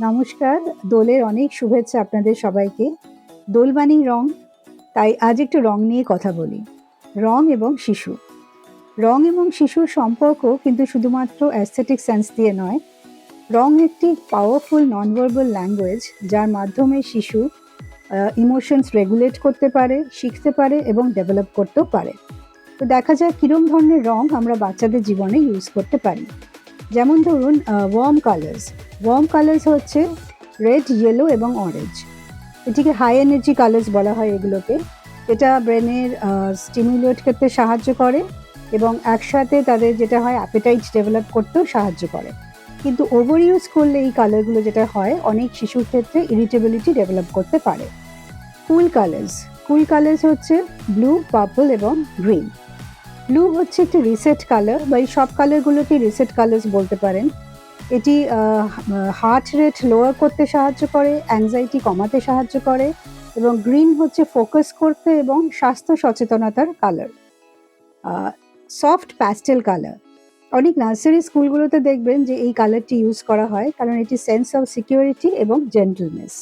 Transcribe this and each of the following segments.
নমস্কার, দোলের অনেক শুভেচ্ছা আপনাদের সবাইকে। দোল মানেই রং, তাই আজ একটু রং নিয়ে কথা বলি। রং এবং শিশু। রং এবং শিশুর সম্পর্ক কিন্তু শুধুমাত্র অ্যাস্থেটিক সেন্স দিয়ে নয়। রং একটি পাওয়ারফুল নন ভার্বাল ল্যাঙ্গুয়েজ, যার মাধ্যমে শিশু ইমোশনস রেগুলেট করতে পারে, শিখতে পারে এবং ডেভেলপ করতেও পারে। তো দেখা যায় কিরম ধরনের রং আমরা বাচ্চাদের জীবনে ইউজ করতে পারি। যেমন ধরুন ওয়ার্ম কালার্স। ওয়ার্ম কালার্স হচ্ছে রেড, ইয়েলো এবং অরেঞ্জ। এটিকে হাই এনার্জি কালার্স বলা হয় এগুলোকে। এটা ব্রেনের স্টিমুলেট করতে সাহায্য করে এবং একসাথে তাদের যেটা হয় অ্যাপেটাইট ডেভেলপ করতেও সাহায্য করে। কিন্তু ওভার ইউজ করলে এই কালারগুলো যেটা হয়, অনেক শিশুর ক্ষেত্রে ইরিটেবিলিটি ডেভেলপ করতে পারে। কুল কালার্স। কুল কালার্স হচ্ছে ব্লু, পার্পল এবং গ্রিন। ব্লু হচ্ছে একটি রিসেট কালার, বা এই সব কালারগুলোকে রিসেট কালার্স বলতে পারেন। এটি হার্ট রেট লোয়ার করতে সাহায্য করে, অ্যাংজাইটি কমাতে সাহায্য করে। এবং গ্রিন হচ্ছে ফোকাস করতে এবং স্বাস্থ্য সচেতনতার কালার। Soft pastel colour. অনেক নার্সারি স্কুলগুলোতে দেখবেন যে এই কালারটি ইউজ করা হয়, কারণ এটি সেন্স অফ সিকিউরিটি এবং জেন্টলনেস।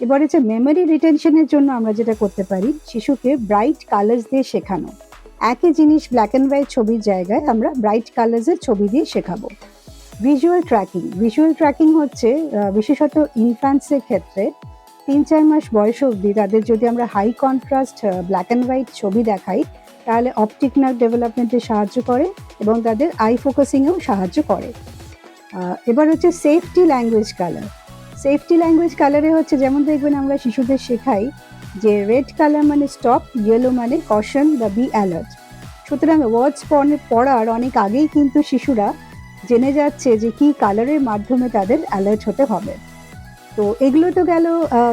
এবার হচ্ছে মেমোরি রিটেনশনের জন্য আমরা যেটা করতে পারি, শিশুকে ব্রাইট কালার্স দিয়ে শেখানো। একই জিনিস ব্ল্যাক অ্যান্ড হোয়াইট ছবির জায়গায় আমরা ব্রাইট কালার্সের ছবি দিয়ে শেখাবো। Visual tracking. ভিজুয়াল ট্র্যাকিং হচ্ছে বিশেষত ইনফ্যান্টসের ক্ষেত্রে ৩-৪ মাস বয়স অবধি তাদের যদি আমরা high contrast black and white ছবি দেখাই, তাহলে অপটিক নার্ভ ডেভেলপমেন্টে সাহায্য করে এবং তাদের আই ফোকাসিংয়েও সাহায্য করে। এবার হচ্ছে safety language colour. Safety language কালারে হচ্ছে, যেমন দেখবেন আমরা শিশুদের শেখাই যে রেড কালার মানে স্টপ, ইয়েলো মানে কশন বা বি অ্যালার্ট। সুতরাং ওয়ার্ডস পড়ার অনেক আগেই কিন্তু শিশুরা জেনে যাচ্ছে যে কী কালারের মাধ্যমে তাদের অ্যালার্ট হতে হবে। তো এগুলো তো গেল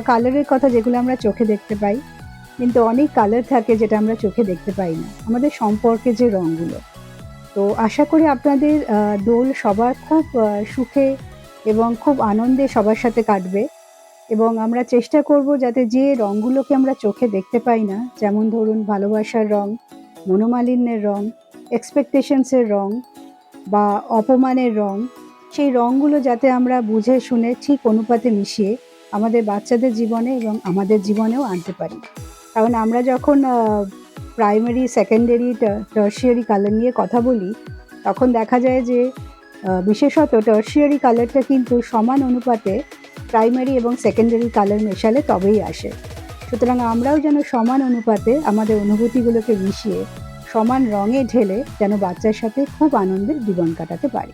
কালারের কথা, যেগুলো আমরা চোখে দেখতে পাই। কিন্তু অনেক কালার থাকে যেটা আমরা চোখে দেখতে পাই না, আমাদের সম্পর্কে যে রঙগুলো। তো আশা করি আপনাদের দোল সবার খুব সুখে এবং খুব আনন্দে সবার সাথে কাটবে। এবং আমরা চেষ্টা করব যাতে যে রঙগুলোকে আমরা চোখে দেখতে পাই না, যেমন ধরুন ভালোবাসার রং, মনোমালিন্যের রং, এক্সপেকটেশনসের রং বা অপমানের রং, সেই রঙগুলো যাতে আমরা বুঝে শুনে ঠিক অনুপাতে মিশিয়ে আমাদের বাচ্চাদের জীবনে এবং আমাদের জীবনেও আনতে পারি। কারণ আমরা যখন প্রাইমারি, সেকেন্ডারি, টার্সিয়ারি কালার নিয়ে কথা বলি, তখন দেখা যায় যে বিশেষত টার্সিয়ারি কালারটা কিন্তু সমান অনুপাতে প্রাইমারি এবং সেকেন্ডারি কালার মেশালে তবেই আসে। সুতরাং আমরাও যেন সমান অনুপাতে আমাদের অনুভূতিগুলোকে মিশিয়ে সমান রঙে ঢেলে যেন বাচ্চার সাথে খুব আনন্দের জীবন কাটাতে পারি।